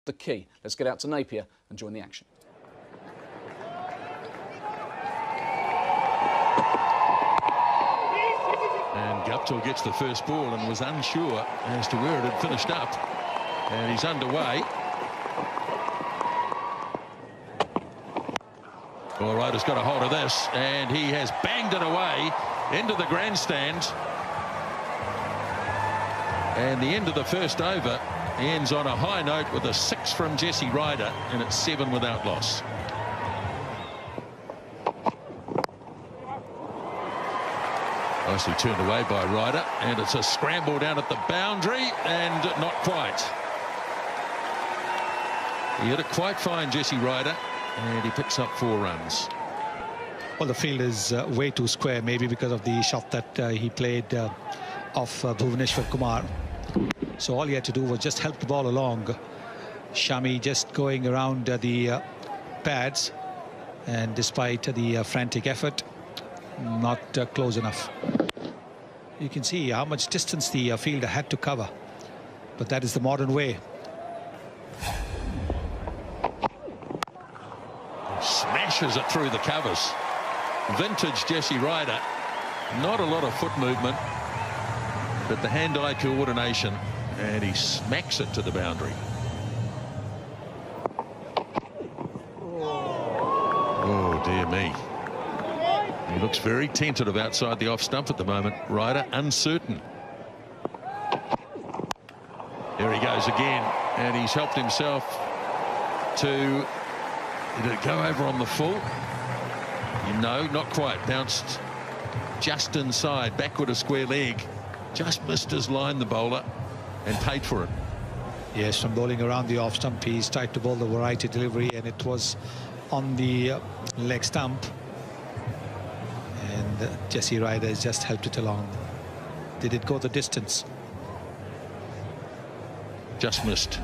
the key. Let's get out to Napier and join the action. And Guptill gets the first ball and was unsure as to where it had finished up. And he's underway. All right, has got a hold of this, and he has banged it away into the grandstand. And the end of the first over ends on a high note with a 6 from Jesse Ryder, and it's 7 without loss. Nicely turned away by Ryder, and it's a scramble down at the boundary, and not quite. He hit it quite fine, Jesse Ryder, and he picks up 4 runs. Well, the field is way too square, maybe because of the shot that he played off Bhuvaneshwar Kumar. So all he had to do was just help the ball along. Shami just going around the pads, and despite the frantic effort, not close enough. You can see how much distance the fielder had to cover, but that is the modern way. Smashes it through the covers. Vintage Jesse Ryder. Not a lot of foot movement, but the hand-eye coordination, and he smacks it to the boundary. Oh, dear me. He looks very tentative outside the off stump at the moment. Ryder uncertain. There he goes again, and he's helped himself to... Did it go over on the full? No, not quite. Bounced just inside, backward a square leg. Just missed his line, the bowler, and paid for it. Yes, from bowling around the off stump, he's tried to bowl the variety delivery, and it was on the leg stump. And Jesse Ryder has just helped it along. Did it go the distance? Just missed.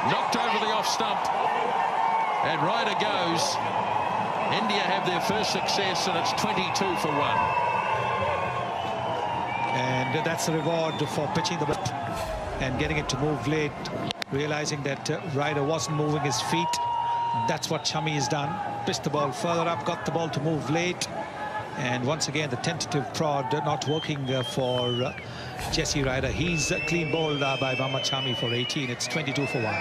Knocked over the off stump, and Ryder goes. India have their first success, and it's 22 for 1. And that's the reward for pitching the ball and getting it to move late, realizing that Ryder wasn't moving his feet. That's what Shami has done. Pitched the ball further up, got the ball to move late, and once again the tentative prod not working for Jesse Ryder. He's clean bowled by Mohammad Shami for 18. It's 22 for 1.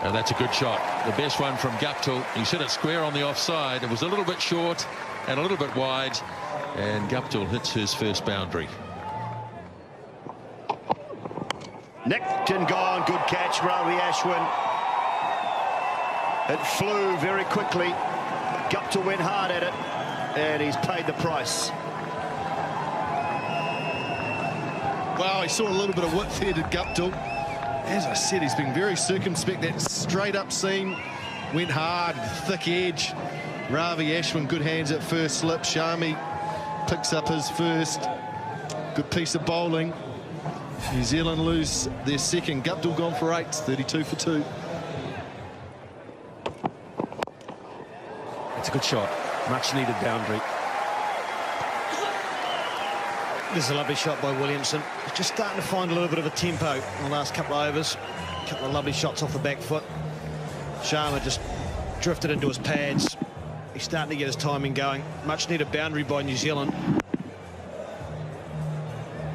And that's a good shot. The best one from Guptill. He's hit it square on the offside. It was a little bit short and a little bit wide, and Guptill hits his first boundary. Nicked and gone. Good catch, Ravi Ashwin. It flew very quickly. Guptill went hard at it, and he's paid the price. Well, he saw a little bit of width here to Guptill. As I said, he's been very circumspect. That straight up seam went hard, thick edge. Ravi Ashwin, good hands at first slip. Shami picks up his first. Good piece of bowling. New Zealand lose their second. Guptill gone for 8, 32 for 2. It's a good shot. Much needed boundary. This is a lovely shot by Williamson. He's just starting to find a little bit of a tempo in the last couple of overs. A couple of lovely shots off the back foot. Sharma just drifted into his pads. He's starting to get his timing going. Much needed boundary by New Zealand.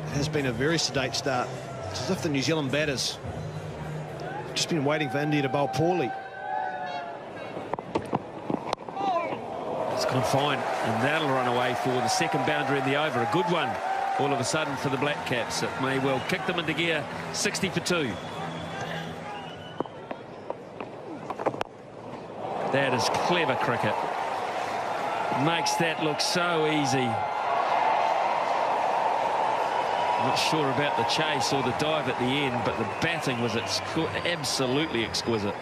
It has been a very sedate start. It's as if the New Zealand batters have just been waiting for India to bowl poorly. It's gone fine, and that'll run away for the second boundary in the over. A good one. All of a sudden for the Black Caps. It may well kick them into gear. 60 for 2. That is clever cricket. Makes that look so easy. Not sure about the chase or the dive at the end, but the batting was absolutely exquisite.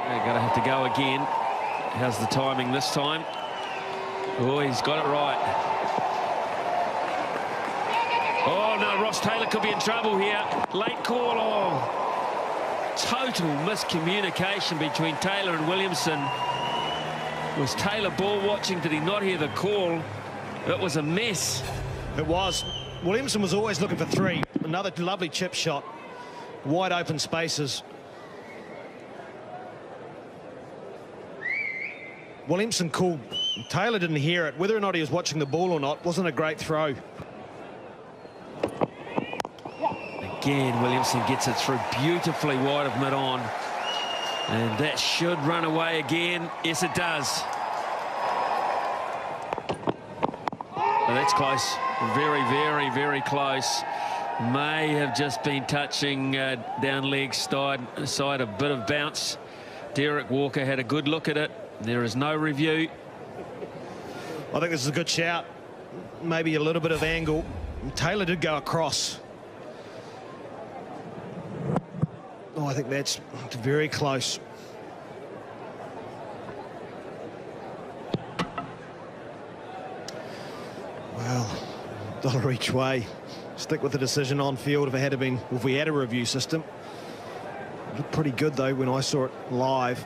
They're going to have to go again. How's the timing this time? Oh, he's got it right. Oh, no, Ross Taylor could be in trouble here. Late call. Oh, total miscommunication between Taylor and Williamson. Was Taylor ball watching? Did he not hear the call? It was a mess. It was. Williamson was always looking for three. Another lovely chip shot. Wide open spaces. Williamson called. Taylor didn't hear it. Whether or not he was watching the ball or not, wasn't a great throw. Again, Williamson gets it through beautifully wide of mid-on. And that should run away again. Yes, it does. Oh, that's close. Very, very, very close. May have just been touching down leg side, a bit of bounce. Derek Walker had a good look at it. There is no review. I think this is a good shout. Maybe a little bit of angle. Taylor did go across. Oh, I think that's very close. Well, $1 each way. Stick with the decision on field if we had a review system. It looked pretty good though when I saw it live.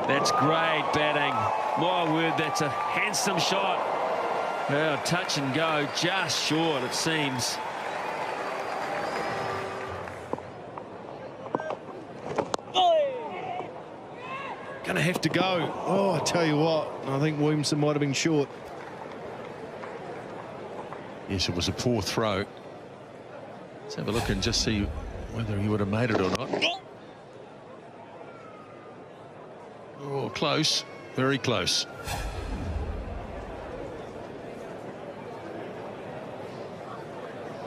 That's great batting. My word, that's a handsome shot. Well, touch and go, just short, it seems. Gonna have to go. Oh, I tell you what, I think Williamson might have been short. Yes, it was a poor throw. Let's have a look and just see whether he would have made it or not. Oh, close. Very close.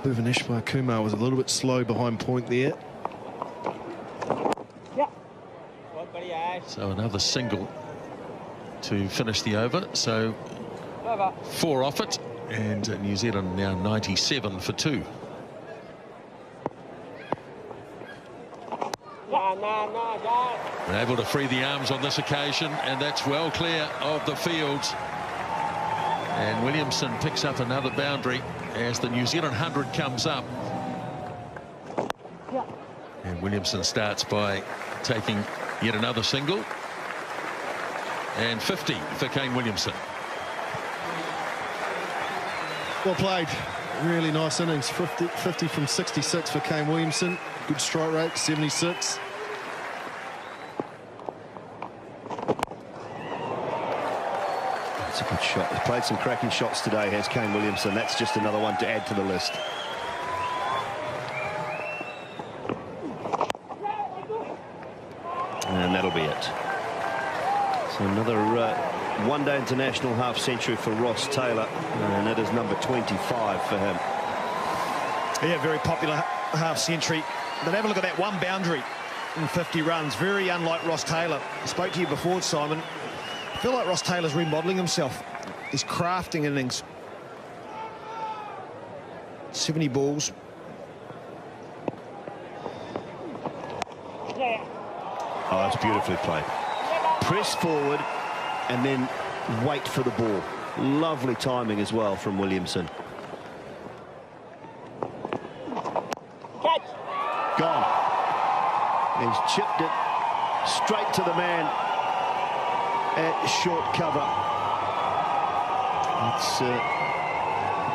Bhuvaneshwar Kumar was a little bit slow behind point there. So another single to finish the over. So 4 off it. And New Zealand now 97 for 2. Been able to free the arms on this occasion, and that's well clear of the field. And Williamson picks up another boundary as the New Zealand 100 comes up. And Williamson starts by taking yet another single. And 50 for Kane Williamson. Well played. Really nice innings. 50 from 66 for Kane Williamson. Good strike rate, 76. That's a good shot. He's played some cracking shots today, has Kane Williamson. That's just another one to add to the list. And that'll be it. So another one-day international half-century for Ross Taylor, and it is number 25 for him. Yeah, very popular half-century. But have a look at that one boundary in 50 runs. Very unlike Ross Taylor. I spoke to you before, Simon. I feel like Ross Taylor's remodelling himself. He's crafting innings. 70 balls. Oh, that's beautifully played. Press forward and then wait for the ball. Lovely timing as well from Williamson. Catch. Gone. He's chipped it straight to the man at short cover. It's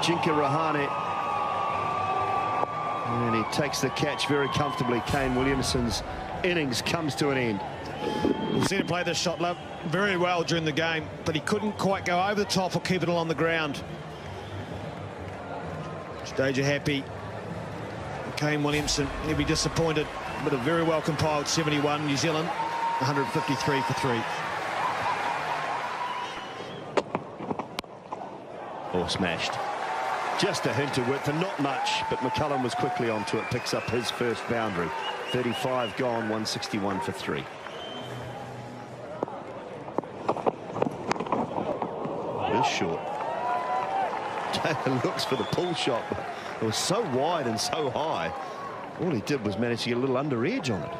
Jinka Rahane. And he takes the catch very comfortably. Kane Williamson's innings comes to an end. We've seen him play this shot very well during the game, but he couldn't quite go over the top or keep it on the ground. Stager happy. Kane Williamson, he'll be disappointed, but a very well compiled 71. New Zealand 153 for 3. Or smashed. Just a hint of width and not much, but McCullum was quickly onto it, picks up his first boundary. 35 gone, 161 for 3. It is short. Taylor looks for the pull shot, but it was so wide and so high. All he did was manage to get a little under edge on it.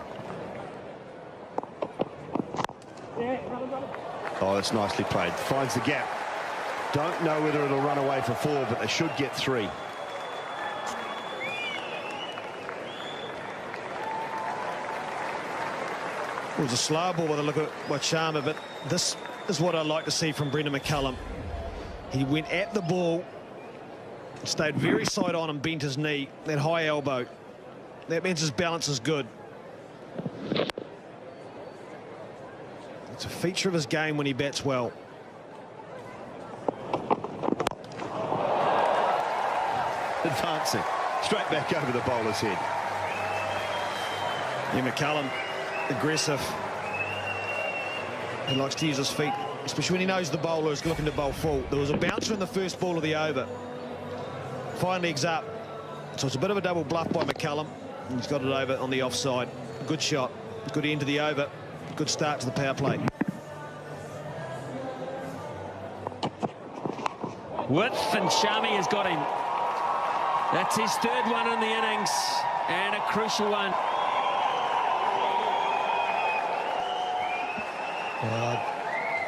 Oh, that's nicely played. Finds the gap. Don't know whether it'll run away for 4, but they should get 3. It was a slow ball with a look at Sharma, but this is what I like to see from Brendon McCullum. He went at the ball, stayed very side on and bent his knee, that high elbow. That means his balance is good. It's a feature of his game when he bats well. Advancing straight back over the bowler's head. Yeah, McCullum, aggressive. He likes to use his feet, especially when he knows the bowler is looking to bowl full. There was a bouncer in the first ball of the over. 5 legs up. So it's a bit of a double bluff by McCullum. He's got it over on the offside. Good shot. Good end to the over. Good start to the power play. Width, and Shami has got him. That's his 3rd one in the innings, and a crucial one.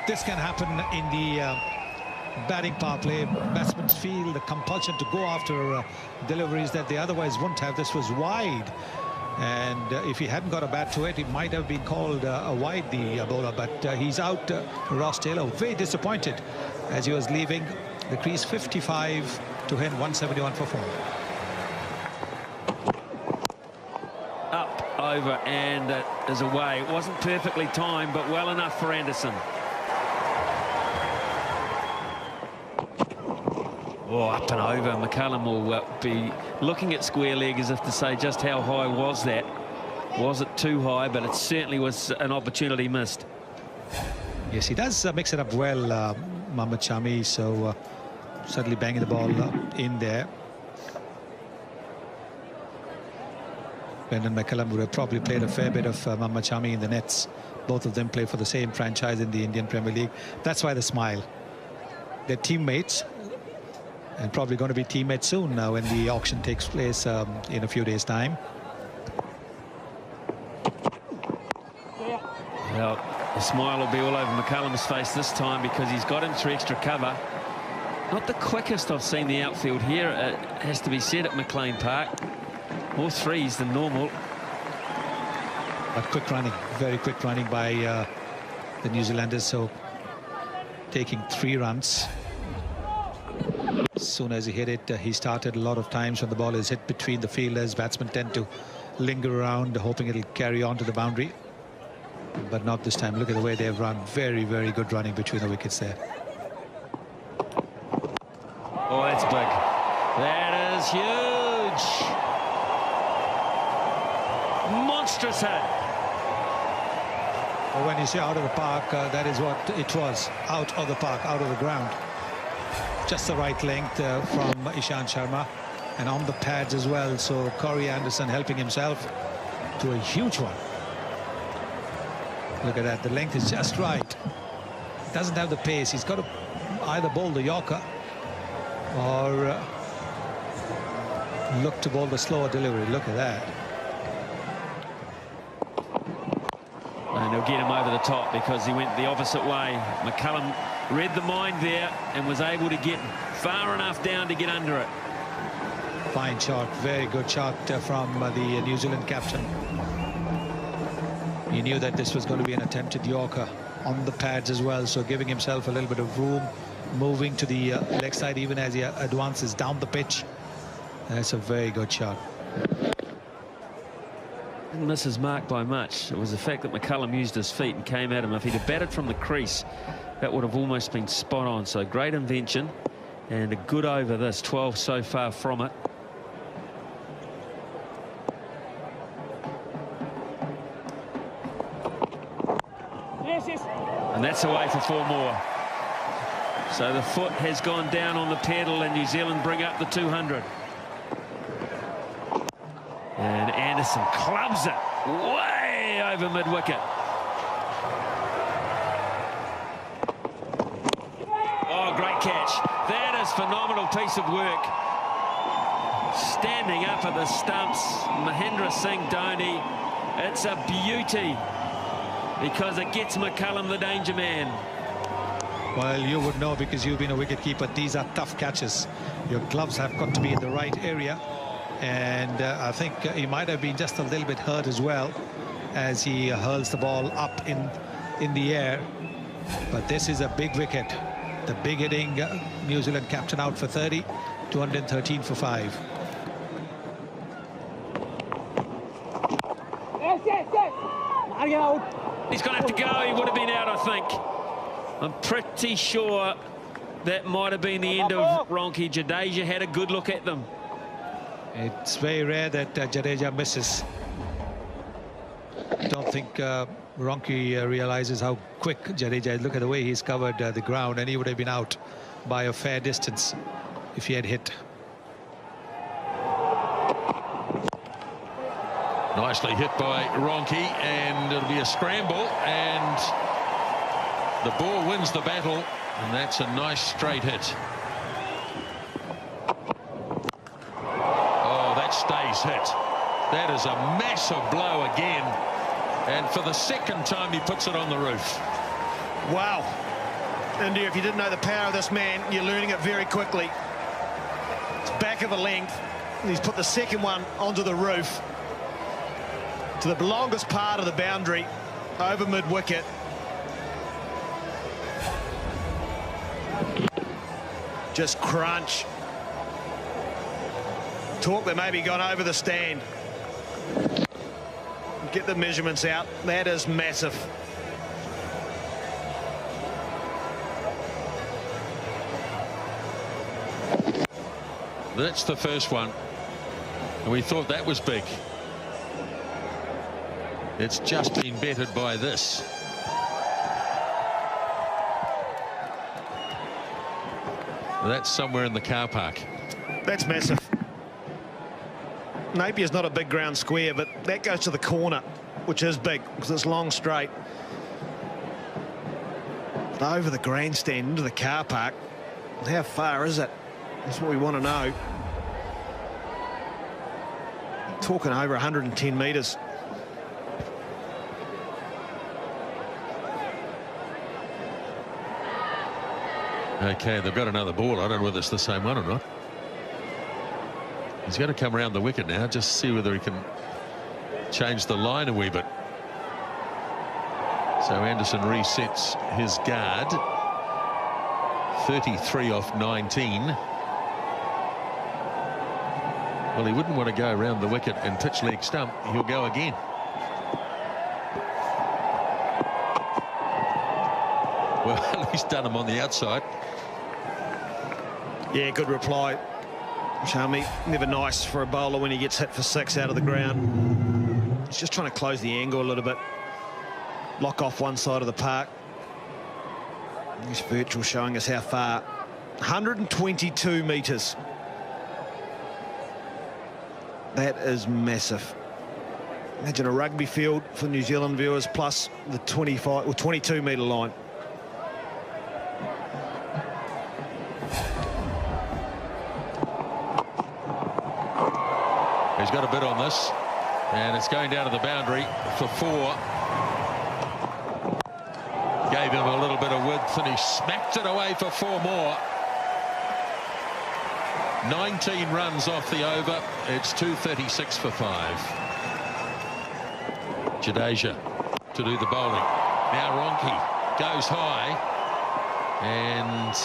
This can happen in the batting power play. Batsmen feel the compulsion to go after deliveries that they otherwise wouldn't have. This was wide, and if he hadn't got a bat to it, it might have been called a wide, the bowler, but he's out. Ross Taylor very disappointed as he was leaving the crease. 55 to him, 171 for 4. Up, over, and it is away. It wasn't perfectly timed, but well enough for Anderson. Oh, up and over. McCullum will be looking at square leg as if to say just how high was that. Was it too high? But it certainly was an opportunity missed. Yes, he does mix it up well, Mohammad Shami, so certainly banging the ball in there. Brendon McCullum would have probably played a fair bit of Mohammad Shami in the nets. Both of them play for the same franchise in the Indian Premier League. That's why the smile. They're teammates, and probably going to be teammates soon now when the auction takes place in a few days' time. Well, the smile will be all over McCullum's face this time because he's got him through extra cover. Not the quickest I've seen the outfield here, it has to be said, at McLean Park. More threes than normal. But quick running, very quick running by the New Zealanders, so taking 3 runs. As soon as he hit it, he started a lot of times when the ball is hit between the fielders. Batsmen tend to linger around, hoping it'll carry on to the boundary. But not this time. Look at the way they've run. Very, very good running between the wickets there. Oh, that's big. That is huge. Monstrous hit. Well, when you say out of the park, that is what it was. Out of the park, out of the ground. Just the right length from Ishant Sharma, and on the pads as well. So Corey Anderson helping himself to a huge one. Look at that. The length is just right. Doesn't have the pace. He's got to either bowl the Yorker or look to bowl the slower delivery. Look at that. And he'll get him over the top because he went the opposite way. McCullum read the mind there and was able to get far enough down to get under it. Fine shot, very good shot from the New Zealand captain. He knew that this was going to be an attempted Yorker on the pads as well, so giving himself a little bit of room, moving to the leg side even as he advances down the pitch. That's a very good shot. Didn't miss his mark by much. It was the fact that McCullum used his feet and came at him. If he'd have batted from the crease, that would have almost been spot on. So great invention and a good over this. 12 so far from it. And that's away for 4 more. So the foot has gone down on the pedal and New Zealand bring up the 200. And Anderson clubs it way over mid-wicket. Oh, great catch. That is phenomenal piece of work. Standing up at the stumps, Mahendra Singh Dhoni. It's a beauty because it gets McCullum the danger man. Well, you would know because you've been a wicketkeeper. These are tough catches. Your gloves have got to be in the right area. And I think he might have been just a little bit hurt as well as he hurls the ball up in the air. But this is a big wicket. The big hitting New Zealand captain out for 30, 213 for 5. He's going to have to go. He would have been out, I think. I'm pretty sure that might have been the end of Ronke. Jadeja had a good look at them. It's very rare that Jadeja misses. Don't think Ronke realizes how quick Jadeja is. Look at the way he's covered the ground, and he would have been out by a fair distance if he had hit. Nicely hit by Ronke, and it'll be a scramble, and the ball wins the battle, and that's a nice straight hit. Oh, that stays hit. That is a massive blow again, and for the second time he puts it on the roof. Wow. India, if you didn't know the power of this man, you're learning it very quickly. It's back of a length, and he's put the second one onto the roof, to the longest part of the boundary, over mid-wicket. Just crunch. Talk that maybe gone over the stand. Get the measurements out. That is massive. That's the first one, and we thought that was big. It's just been bettered by this. That's somewhere in the car park. That's massive. Napier's not a big ground square, but that goes to the corner, which is big because it's long straight. But over the grandstand into the car park, how far is it? That's what we want to know. Talking over 110 metres. Okay, they've got another ball. I don't know whether it's the same one or not. He's going to come around the wicket now, just see whether he can change the line a wee bit. So Anderson resets his guard. 33 off 19. Well, he wouldn't want to go around the wicket and pitch leg stump. He'll go again. Well, he's done him on the outside. Yeah, good reply, Shami. Never nice for a bowler when he gets hit for 6 out of the ground. He's just trying to close the angle a little bit. Lock off one side of the park. This virtual showing us how far. 122 metres. That is massive. Imagine a rugby field for New Zealand viewers plus the 25 or 22 metre line. He's got a bit on this, and it's going down to the boundary for 4. Gave him a little bit of width, and he smacked it away for 4 more. 19 runs off the over. It's 236 for 5. Jadeja to do the bowling. Now Ronke goes high, and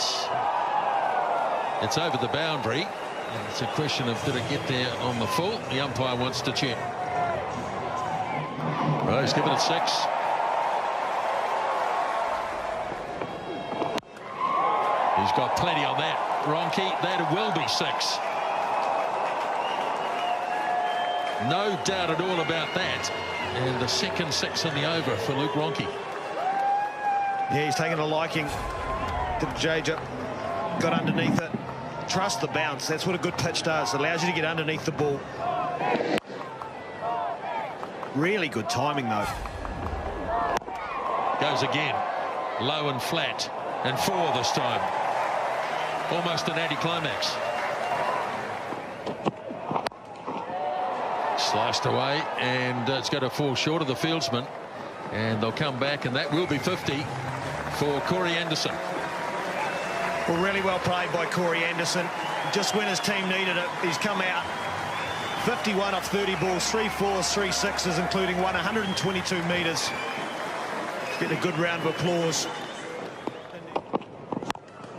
it's over the boundary. And it's a question of did it get there on the full? The umpire wants to check. Well, he's given it 6. He's got plenty on that. Ronke, that will be 6. No doubt at all about that. And the second 6 in the over for Luke Ronke. Yeah, he's taken a liking to Jadeja. Got underneath it. Trust the bounce. That's what a good pitch does. It allows you to get underneath the ball. Really good timing, though. Goes again. Low and flat. And 4 this time. Almost an anticlimax. Sliced away, and it's going to fall short of the fieldsman. And they'll come back, and that will be 50 for Corey Anderson. Well, really well played by Corey Anderson. Just when his team needed it, he's come out 51 off 30 balls, 3 4s, 3 6s, including one 122 metres. Getting a good round of applause.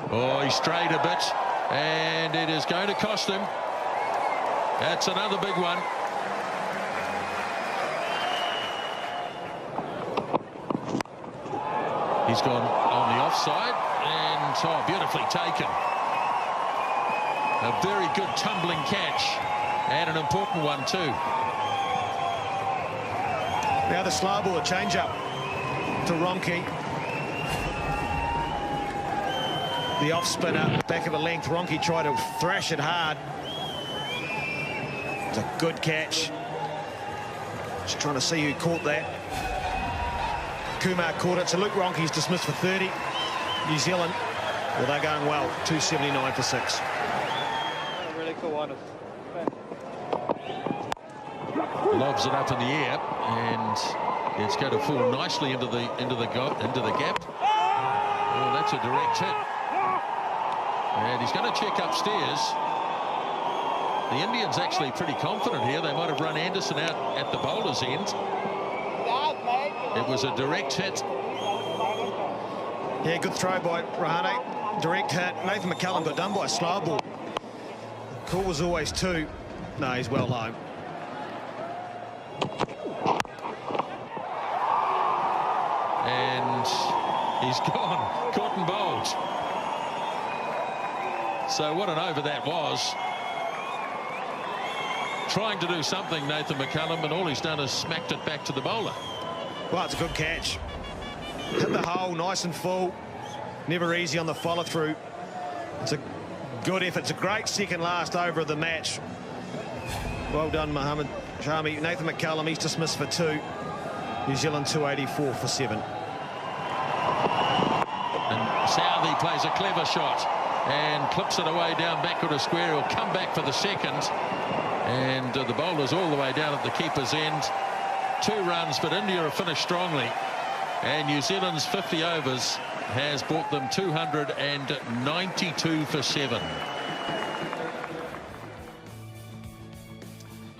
Oh, he strayed a bit, and it is going to cost him. That's another big one. He's gone on the offside, and oh, beautifully taken. A very good tumbling catch, and an important one too. Now the slow ball, a change-up to Ronke. The off-spinner, back of the length. Ronke tried to thrash it hard. It's a good catch. Just trying to see who caught that. Kumar caught it, so Luke Ronke's dismissed for 30. New Zealand, well, they're going well. 279 for 6. Really cool one. Lobs it up in the air, and it's going to fall nicely into the gap. Oh, that's a direct hit. And he's going to check upstairs. The Indians actually pretty confident here. They might have run Anderson out at the bowler's end. It was a direct hit. Yeah, good throw by Rahane. Direct hit. Nathan McCullum got done by a slow ball. The call was always 2. No, he's well home. And he's gone. Caught and bowled. So what an over that was. Trying to do something, Nathan McCullum, and all he's done is smacked it back to the bowler. Well, it's a good catch. Hit the hole nice and full. Never easy on the follow-through. It's a good effort. It's a great second last over of the match. Well done, Mohammed Shami. Nathan McCullum, he's dismissed for 2. New Zealand 284 for 7. And Southey plays a clever shot and clips it away down backward of square. He'll come back for the second. And the bowler's all the way down at the keeper's end. 2 runs, but India have finished strongly. And New Zealand's 50 overs has brought them 292 for 7.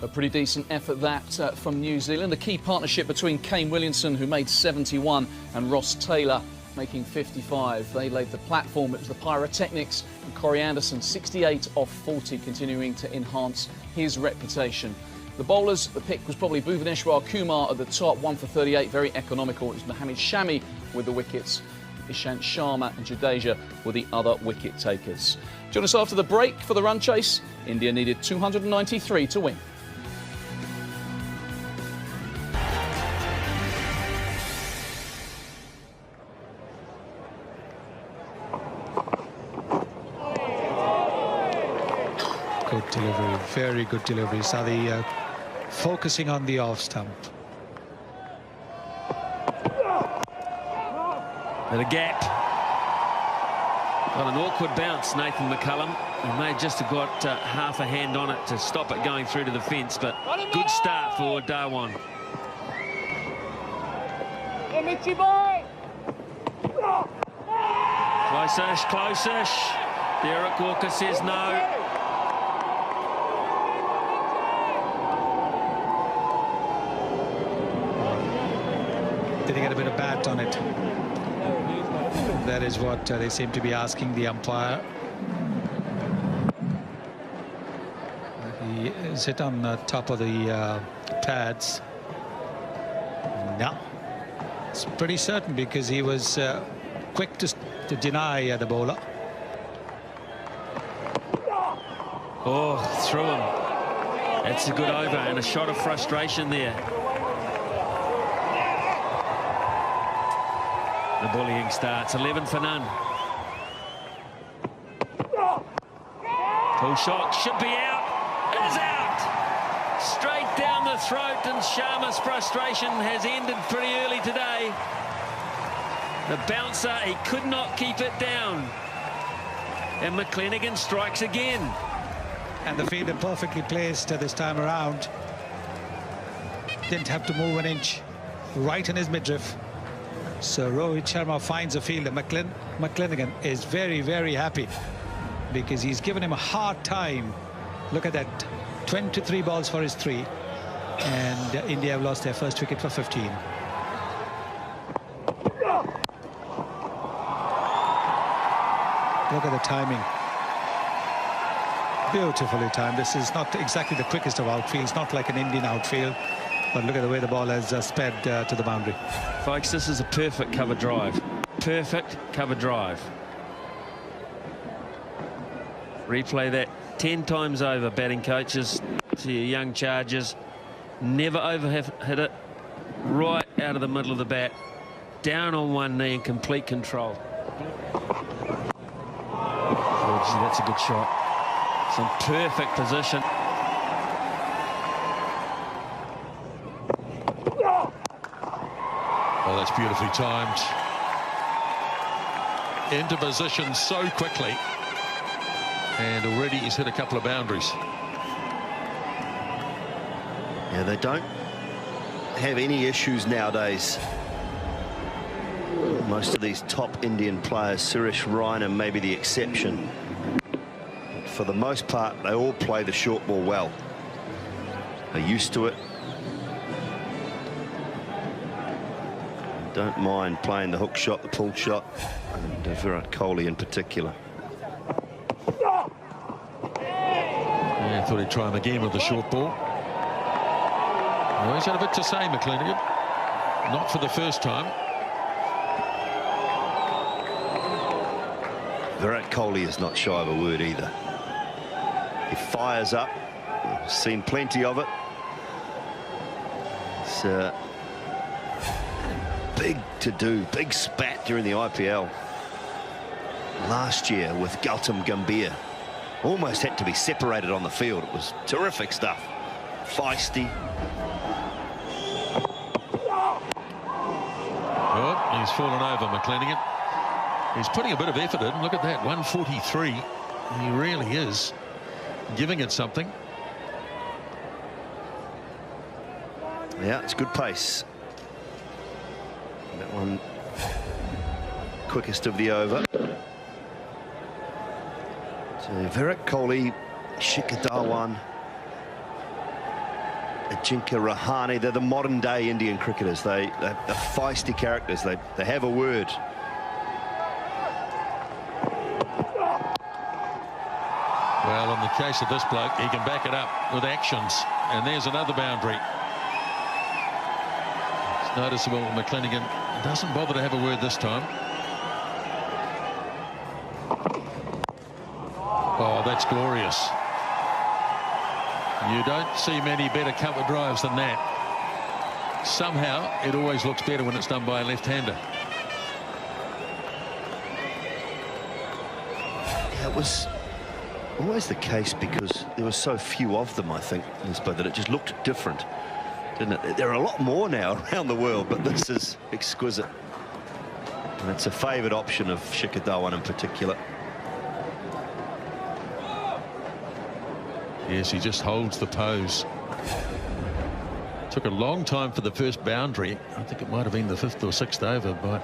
A pretty decent effort that from New Zealand. A key partnership between Kane Williamson, who made 71, and Ross Taylor making 55. They laid the platform. It was the pyrotechnics and Corey Anderson, 68 off 40, continuing to enhance his reputation. The bowlers, the pick was probably Bhuvaneshwar Kumar at the top, 1 for 38, very economical. It was Mohammed Shami with the wickets. Ishant Sharma and Jadeja were the other wicket takers. Join us after the break for the run chase. India needed 293 to win. Good delivery, very good delivery. Southey focusing on the off stump. At a gap. Got an awkward bounce, Nathan McCullum. He may just have got half a hand on it to stop it going through to the fence, but good start for Dhawan. Close-ish, close-ish. Derek Walker says no. Did he get a bit of bat on it? That is what they seem to be asking the umpire. He is hit on the top of the pads. No. It's pretty certain because he was quick to deny the bowler. Oh, through him. That's a good over and a shot of frustration there. The bullying starts. 11 for none. Pull shot should be out. Is out. Straight down the throat, and Sharma's frustration has ended pretty early today. The bouncer, he could not keep it down. And McClenaghan strikes again. And the fielder perfectly placed this time around. Didn't have to move an inch. Right in his midriff. So Rohit Sharma finds a fielder. McClenaghan McClenaghan is very, very happy because he's given him a hard time. Look at that, 23 balls for his 3, and India have lost their first wicket for 15. Look at the timing. Beautifully timed. This is not exactly the quickest of outfields, not like an Indian outfield, but look at the way the ball has sped to the boundary. Folks, this is a perfect cover drive. Perfect cover drive. Replay that 10 times over, batting coaches, to your young chargers. Never hit it. Right out of the middle of the bat. Down on one knee in complete control. Oh, gee, that's a good shot. Some perfect position. Oh, that's beautifully timed. Into position so quickly. And already he's hit a couple of boundaries. Yeah, they don't have any issues nowadays. Most of these top Indian players, Suresh Raina may be the exception. But for the most part, they all play the short ball well. They're used to it. Don't mind playing the hook shot, the pull shot, and Virat Kohli in particular. Yeah, thought he'd try him again with the short ball. Well, he's had a bit to say, McClenaghan. Not for the first time. Virat Kohli is not shy of a word either. He fires up. We've seen plenty of it. It's big to do, big spat during the IPL last year with Gautam Gambhir. Almost had to be separated on the field. It was terrific stuff. Feisty. Oh, he's fallen over, McClenaghan. He's putting a bit of effort in. Look at that, 143. He really is giving it something. Yeah, it's good pace. That one quickest of the over. So Virat Kohli, Shikhar Dhawan, Ajinkya Rahane, they're the modern day Indian cricketers. They're feisty characters. They have a word. Well, in the case of this bloke, he can back it up with actions. And there's another boundary. It's noticeable McClenaghan doesn't bother to have a word this time. Oh, that's glorious. You don't see many better cover drives than that. Somehow, it always looks better when it's done by a left-hander. Yeah, it was always the case because there were so few of them, I think, that it just looked different, didn't it? There are a lot more now around the world, but this is exquisite. And it's a favoured option of Shikhar Dhawan in particular. Yes, he just holds the pose. Took a long time for the first boundary. I think it might have been the 5th or 6th over, but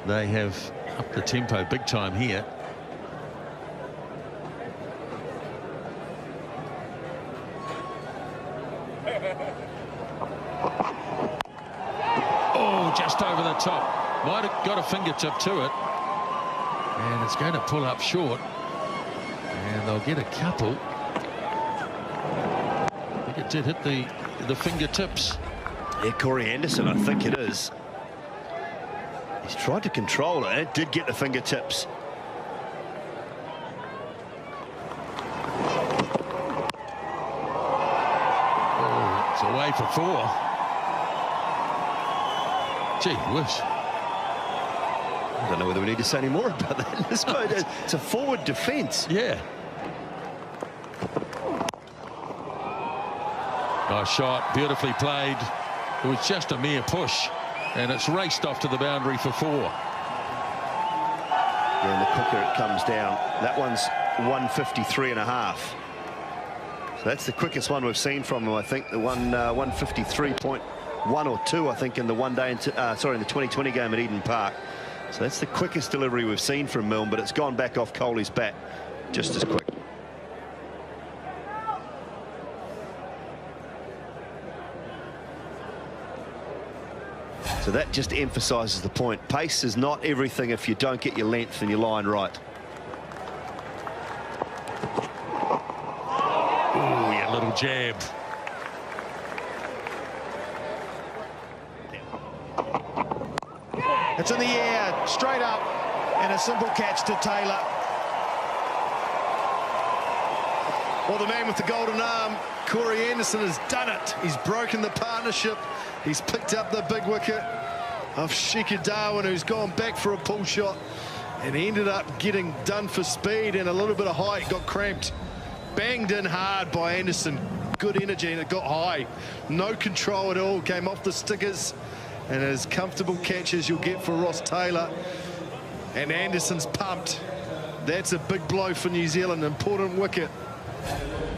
they have upped the tempo big time here. Oh, just over the top. Might have got a fingertip to it. And it's going to pull up short. And they'll get a couple. I think it did hit the fingertips. Yeah, Corey Anderson, I think it is. He's tried to control it. It did get the fingertips. Oh, it's away for 4. Gee whiz. I don't know whether we need to say any more about that. It's a forward defence. Yeah. Nice shot, beautifully played. It was just a mere push, and it's raced off to the boundary for 4. Yeah, and the quicker it comes down. That one's 153.5. So that's the quickest one we've seen from him, I think. The one 153.1 or 2, I think, in the in the 2020 game at Eden Park. So that's the quickest delivery we've seen from Milne, but it's gone back off Coley's bat just as quick. So that just emphasises the point. Pace is not everything if you don't get your length and your line right. Ooh, yeah, little jab. It's in the air, straight up, and a simple catch to Taylor. Well, the man with the golden arm, Corey Anderson, has done it. He's broken the partnership. He's picked up the big wicket of Shikhar Dhawan, who's gone back for a pull shot, and he ended up getting done for speed and a little bit of height. Got cramped, banged in hard by Anderson. Good energy, and it got high. No control at all, came off the stickers, and as comfortable catch as you'll get for Ross Taylor. And Anderson's pumped. That's a big blow for New Zealand, important wicket.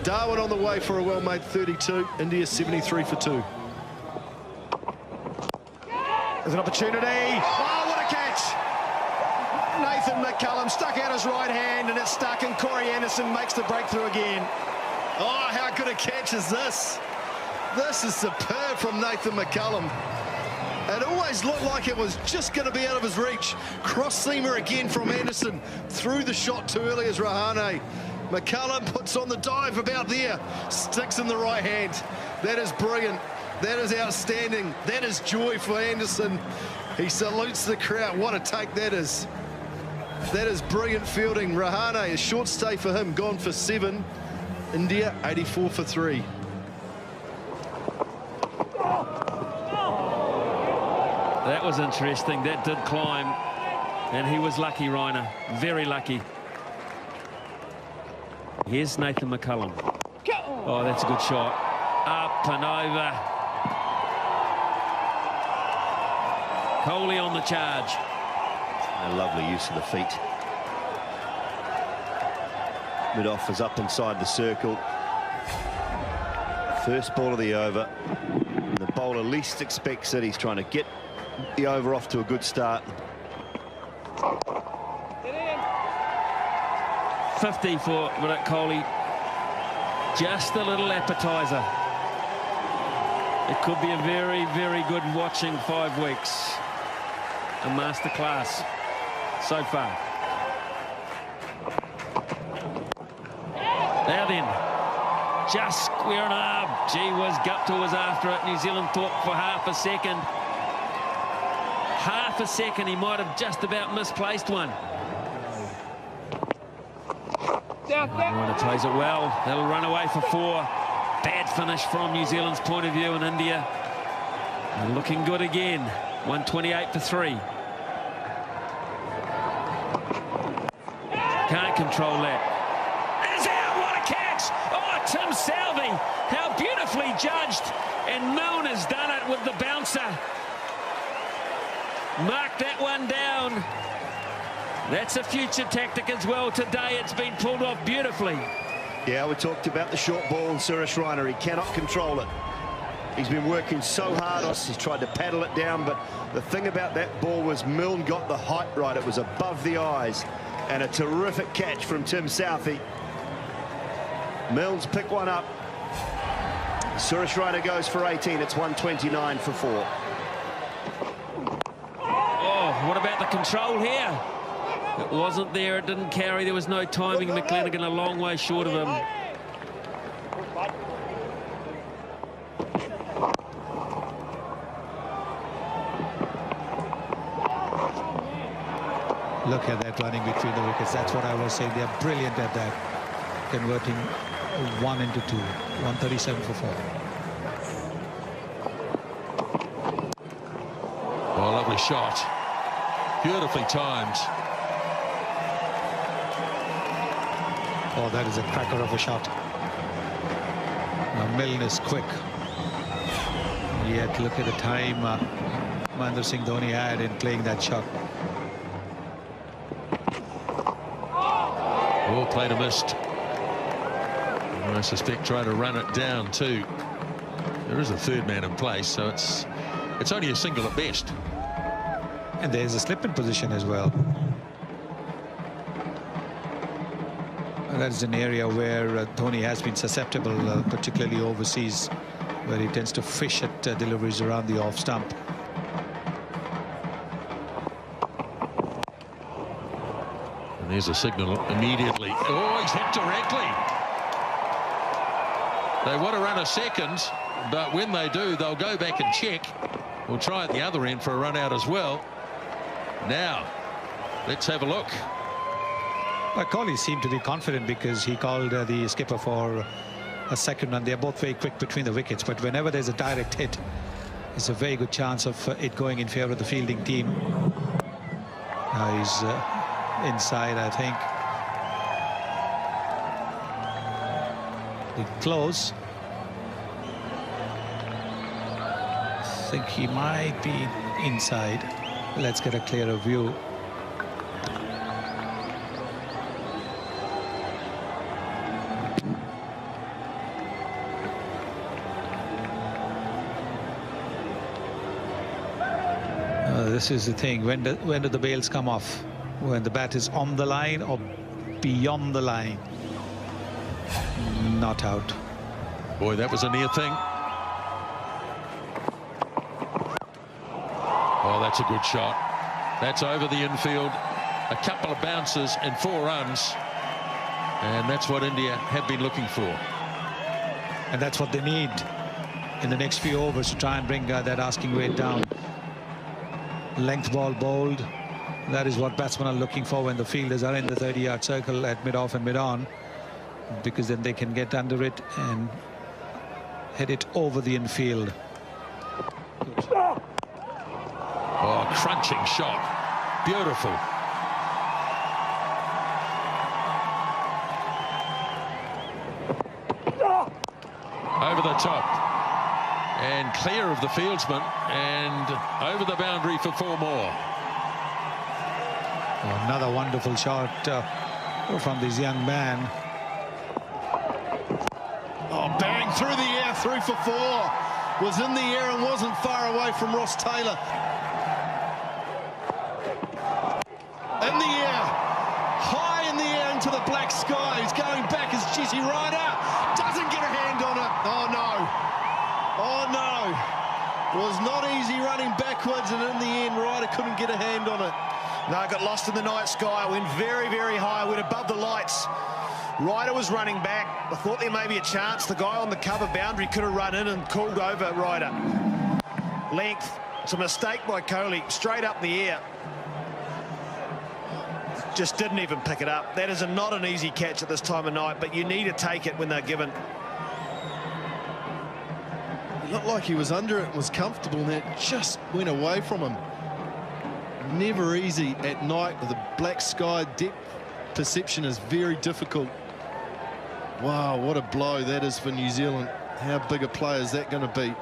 Darwin on the way for a well-made 32. India 73 for 2. There's an opportunity. Oh, what a catch! Nathan McCullum stuck out his right hand, and it's stuck, and Corey Anderson makes the breakthrough again. Oh, how good a catch is this? This is superb from Nathan McCullum. It always looked like it was just going to be out of his reach. Cross-seamer again from Anderson. Threw the shot too early as Rahane. McCullum puts on the dive about there. Sticks in the right hand. That is brilliant. That is outstanding. That is joy for Anderson. He salutes the crowd. What a take that is. That is brilliant fielding. Rahane, a short stay for him. Gone for 7. India 84 for 3. That was interesting. That did climb, and he was lucky, Reiner. Very lucky. Here's Nathan McCullum. Oh, that's a good shot. Up and over. Coley on the charge. A lovely use of the feet. Mid-off is up inside the circle. First ball of the over. And the bowler least expects it. He's trying to get the over off to a good start. 50 for Virat Kohli. Just a little appetizer. It could be a very, very good watching 5 weeks. A masterclass so far. Now then, just square and arm. Gee whiz, Gupta was after it. New Zealand thought for half a second. Half a second, he might have just about misplaced one. Reiner plays it well. That'll run away for 4. Bad finish from New Zealand's point of view, and India looking good again. 128 for 3. Can't control that. Is out, what a catch! Oh, Tim Salvi, how beautifully judged. And Milne has done it with the bouncer. Mark that one down. That's a future tactic as well. Today it's been pulled off beautifully. Yeah, we talked about the short ball and Suresh Raina. He cannot control it. He's been working so hard. He's tried to paddle it down, but the thing about that ball was Milne got the height right. It was above the eyes. And a terrific catch from Tim Southey. Milne's pick one up. Suresh Raina goes for 18. It's 129 for 4. Oh, what about the control here? It wasn't there, it didn't carry, there was no timing. McClenaghan a long way short of him. Look at that running between the wickets. That's what I was saying. They're brilliant at that. Converting 1 into 2. 137 for 4. Oh, lovely shot. Beautifully timed. Oh, that is a cracker of a shot. Now, Milne is quick. Yet, look at the time Mahendra Singh Dhoni had in playing that shot. Oh, played a missed. I suspect trying to run it down too. There is a third man in place, so it's only a single at best. And there's a slip in position as well. And that is an area where Dhoni has been susceptible, particularly overseas, where he tends to fish at deliveries around the off stump. And there's a signal immediately. Oh, he's hit directly. They want to run a second, but when they do, they'll go back and check. We'll try at the other end for a run out as well. Now, let's have a look. Well, Kohli seemed to be confident because he called the skipper for a second run. They're both very quick between the wickets, but whenever there's a direct hit, there's a very good chance of it going in favour of the fielding team. Now he's inside, I think. Close. I think he might be inside. Let's get a clearer view. This is the thing. When do the bails come off? When the bat is on the line or beyond the line? Not out. Boy, that was a near thing. Oh, that's a good shot. That's over the infield. A couple of bounces and 4 runs. And that's what India have been looking for. And that's what they need in the next few overs to try and bring that asking weight down. Length ball bowled. That is what batsmen are looking for when the fielders are in the 30-yard circle at mid-off and mid-on, because then they can get under it and head it over the infield. Oh, crunching shot. Beautiful. Over the top. And clear of the fieldsman and over the boundary for 4 more. Oh, another wonderful shot from this young man. Oh, bang through the air, 3 for 4. Was in the air and wasn't far away from Ross Taylor. In the air, high in the air into the black sky. He's going back as Jesse Ryder. Doesn't get a hand on it. Oh, no. Oh, no. It was not easy running backwards, and in the end, Ryder couldn't get a hand on it. No, got lost in the night sky. Went very, very high. Went above the lights. Ryder was running back. I thought there may be a chance. The guy on the cover boundary could have run in and called over Ryder. Length. It's a mistake by Kohli. Straight up in the air. Just didn't even pick it up. That is not an easy catch at this time of night, but you need to take it when they're given. It looked like he was under it and was comfortable, and it just went away from him. Never easy at night with a black sky. Depth perception is very difficult. Wow, what a blow that is for New Zealand. How big a player is that going to be?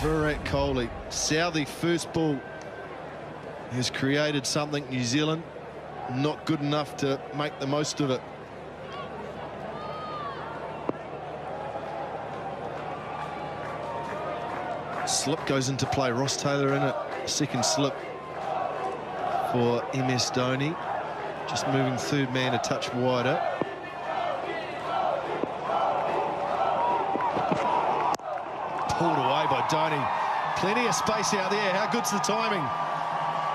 Virat Kohli, Southee first ball, has created something. New Zealand not good enough to make the most of it. Slip goes into play. Ross Taylor in it. Second slip for MS Dhoni. Just moving third man a touch wider. Pulled away by Dhoni. Plenty of space out there. How good's the timing?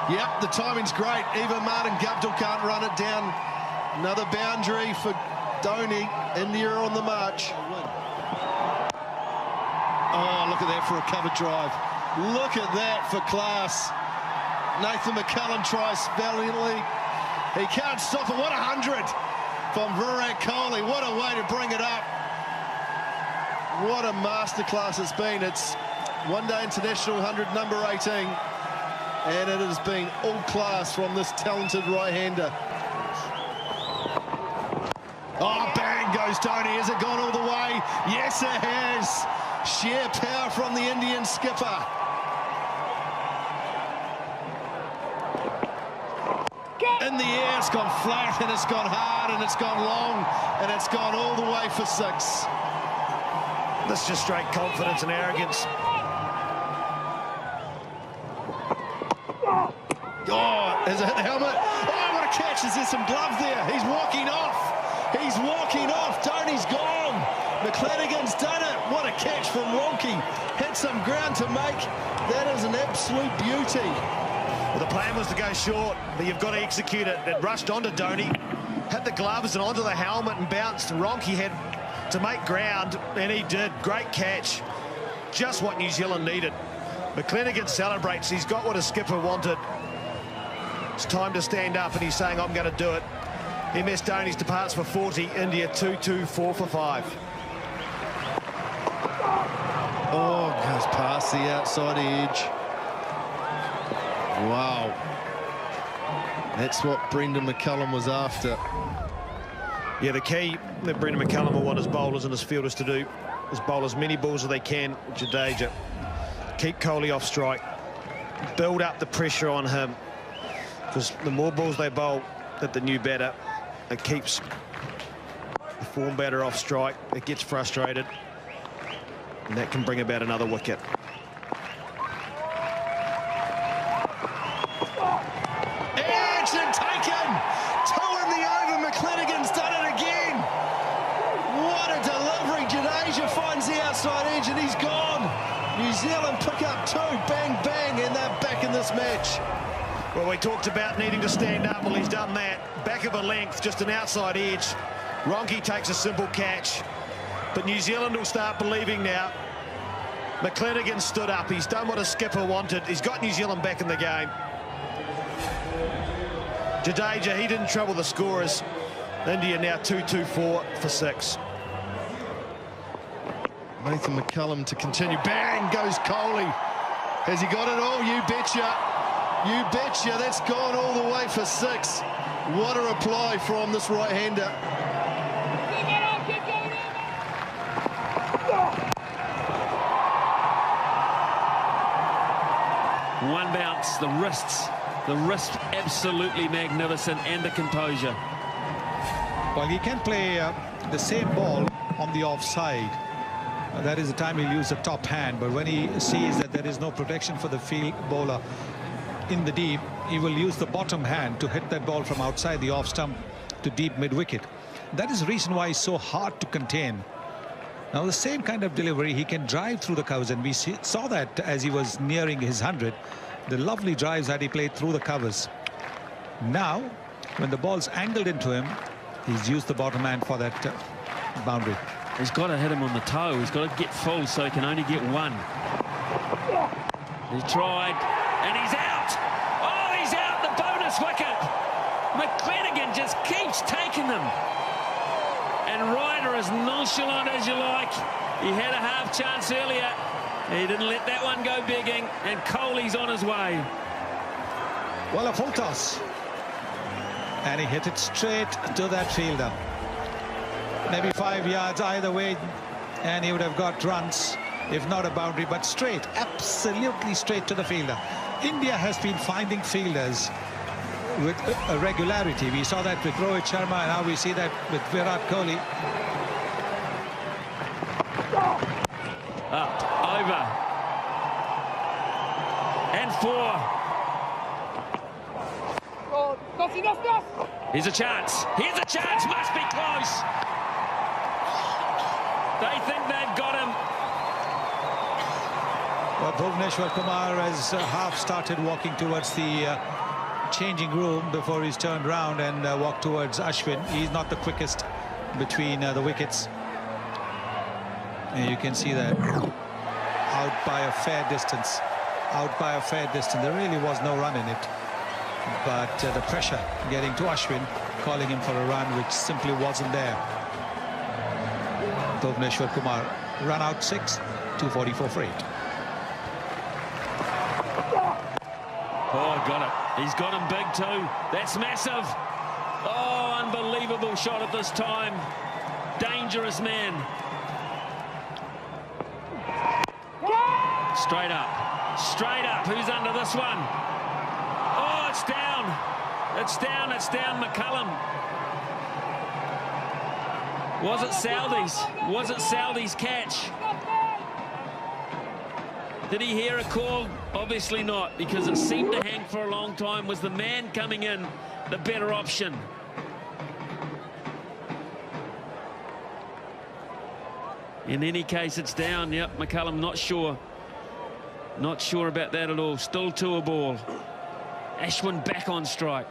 Yep, the timing's great. Even Martin Guptill can't run it down. Another boundary for Dhoni. India on the march. Oh, look at that for a cover drive. Look at that for class. Nathan McCullum tries valiantly. He can't stop it. What a 100 from Virat Kohli. What a way to bring it up. What a masterclass it's been. It's One Day International 100, number 18. And it has been all class from this talented right-hander. Oh, bang goes Dhoni. Has it gone all the way? Yes, it has. Sheer power from the Indian skipper. In the air, it's gone flat, and it's gone hard, and it's gone long, and it's gone all the way for 6. This is just straight confidence and arrogance. Is it the helmet? Oh, what a catch. Is there some glove there? He's walking off. He's walking off. Donny's gone. McClenaghan's done it. What a catch from Ronke. Hit some ground to make. That is an absolute beauty. Well, the plan was to go short, but you've got to execute it. It rushed onto Donny, hit the gloves and onto the helmet and bounced. Ronke had to make ground, and he did. Great catch. Just what New Zealand needed. McClenaghan celebrates. He's got what a skipper wanted. It's time to stand up, and he's saying, I'm going to do it. MS Dhoni's departs for 40. India 2-2, 4 for 5. Oh, goes past the outside edge. Wow. That's what Brendon McCullum was after. Yeah, the key that Brendon McCullum will want his bowlers and his fielders to do is bowl as many balls as they can. Jadeja, keep Kohli off strike. Build up the pressure on him. Because the more balls they bowl at the new batter, it keeps the form batter off strike. It gets frustrated. And that can bring about another wicket. Edge and taken. 2 in the over. McClenaghan's done it again. What a delivery. Jadeja finds the outside edge and he's gone. New Zealand pick up 2. Bang, bang, and they're back in this match. Well, we talked about needing to stand up. Well, he's done that. Back of a length, just an outside edge. Ronke takes a simple catch. But New Zealand will start believing now. McClenaghan stood up. He's done what a skipper wanted. He's got New Zealand back in the game. Jadeja, he didn't trouble the scorers. India now 2-2, 4 for 6. Nathan McCullum to continue. Bang goes Kohli. Has he got it all? You betcha. You betcha. That's gone all the way for 6. What a reply from this right-hander. One bounce, the wrists absolutely magnificent, and the composure. Well, he can play the same ball on the offside. That is the time he'll use the top hand, but when he sees that there is no protection for the field bowler in the deep, he will use the bottom hand to hit that ball from outside the off stump to deep mid-wicket. That is the reason why he's so hard to contain. Now, the same kind of delivery, he can drive through the covers, and we saw that as he was nearing his 100. The lovely drives that he played through the covers. Now, when the ball's angled into him, he's used the bottom hand for that boundary. He's got to hit him on the toe. He's got to get full so he can only get one. He tried, and he's out. Oh, he's out, the bonus wicket. McClenaghan just keeps taking them. And Ryder as nonchalant as you like. He had a half chance earlier. He didn't let that one go begging, and Kohli's on his way. Well, a full toss. And he hit it straight to that fielder. Maybe 5 yards either way, and he would have got runs, if not a boundary, but straight, absolutely straight to the fielder. India has been finding fielders with a regularity. We saw that with Rohit Sharma, and now we see that with Virat Kohli. Up, over, and 4. Here's a chance. Here's a chance. Must be close. They think they've got him. Well, Bhuvneshwar Kumar has half started walking towards the changing room before he's turned round and walked towards Ashwin. He's not the quickest between the wickets. And you can see that out by a fair distance. Out by a fair distance. There really was no run in it. But the pressure getting to Ashwin, calling him for a run which simply wasn't there. Bhuvneshwar Kumar run out 6, 244 for 8. Oh, got it. He's got him big too. That's massive. Oh, unbelievable shot at this time. Dangerous man. Straight up. Straight up. Who's under this one? Oh, it's down. It's down. It's down. McCullum. Was it Southey's? Was it Southey's catch? Did he hear a call? Obviously not, because it seemed to hang for a long time. Was the man coming in the better option? In any case, it's down. Yep, McCullum not sure. Not sure about that at all. Still 2 a ball. Ashwin back on strike.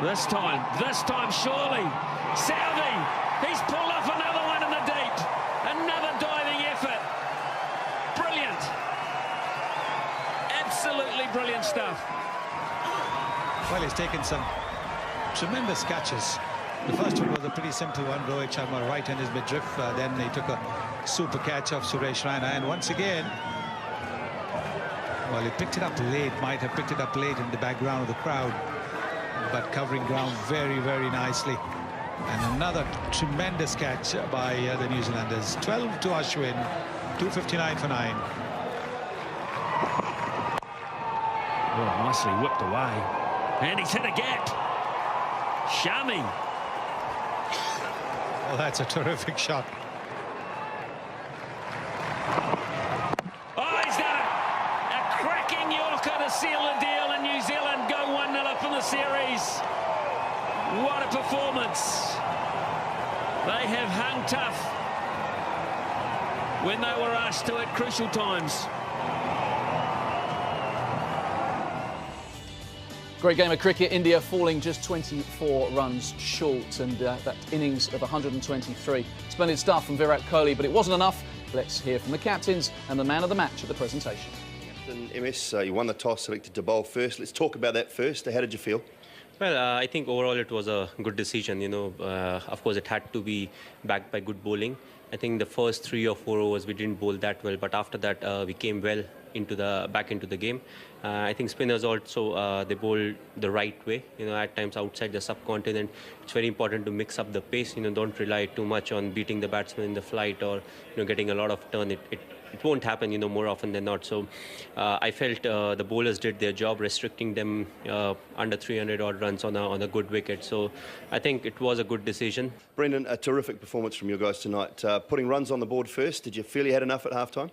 This time surely. Southey, he's pulled off another one in the deep. Another diving effort. Brilliant. Absolutely brilliant stuff. Well, he's taken some tremendous catches. The first one was a pretty simple one. Rohit Sharma right in his midriff. Then he took a super catch of Suresh Raina. And once again, well, he picked it up late. Might have picked it up late in the background of the crowd. But covering ground very, very nicely. And another tremendous catch by the New Zealanders. 12 to Ashwin, 2:59 for 9. Oh, nicely whipped away. And he's hit a gap. Shami. Oh, that's a terrific shot. Oh, he's done it. A cracking Yorker to seal the deal, and New Zealand go 1-0 up in the series. What a performance. They have hung tough when they were asked to at crucial times. Great game of cricket. India falling just 24 runs short, and that innings of 123. Splendid stuff from Virat Kohli, but it wasn't enough. Let's hear from the captains and the man of the match at the presentation. Captain MS, you won the toss, selected to bowl first. Let's talk about that first. How did you feel? Well, I think overall it was a good decision. You know, of course it had to be backed by good bowling. I think the first 3 or 4 overs we didn't bowl that well, but after that we came well back into the game. I think spinners also they bowl the right way. You know, at times outside the subcontinent, it's very important to mix up the pace. You know, don't rely too much on beating the batsman in the flight or getting a lot of turn. It won't happen, more often than not. So I felt the bowlers did their job, restricting them under 300 odd runs on a good wicket. So I think it was a good decision. Brendon, a terrific performance from your guys tonight. Putting runs on the board first, did you feel you had enough at half-time?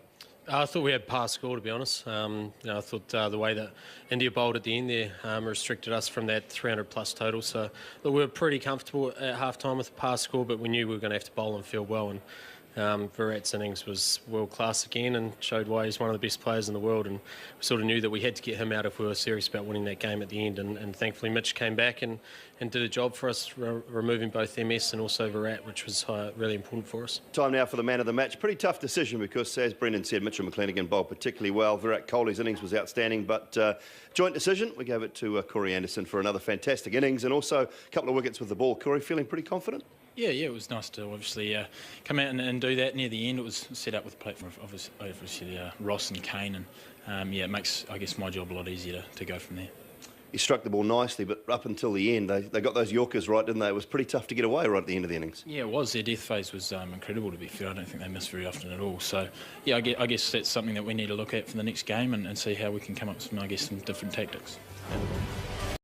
I thought we had par score, to be honest. I thought the way that India bowled at the end there restricted us from that 300-plus total. So we were pretty comfortable at half-time with the par score, but we knew we were going to have to bowl and field well. And Virat's innings was world-class again and showed why he's one of the best players in the world. And we sort of knew that we had to get him out if we were serious about winning that game at the end. And thankfully Mitch came back and did a job for us, removing both MS and also Virat, which was really important for us. Time now for the man of the match. Pretty tough decision because, as Brendon said, Mitchell McClenaghan bowled particularly well. Virat Kohli's innings was outstanding, but joint decision. We gave it to Corey Anderson for another fantastic innings and also a couple of wickets with the ball. Corey, feeling pretty confident? Yeah, it was nice to obviously come out and do that near the end. It was set up with a platform of obviously Ross and Kane, and it makes, I guess, my job a lot easier to go from there. He struck the ball nicely, but up until the end, they got those Yorkers right, didn't they? It was pretty tough to get away right at the end of the innings. Yeah, it was. Their death phase was incredible, to be fair. I don't think they missed very often at all. So, yeah, I guess that's something that we need to look at for the next game and see how we can come up with some different tactics.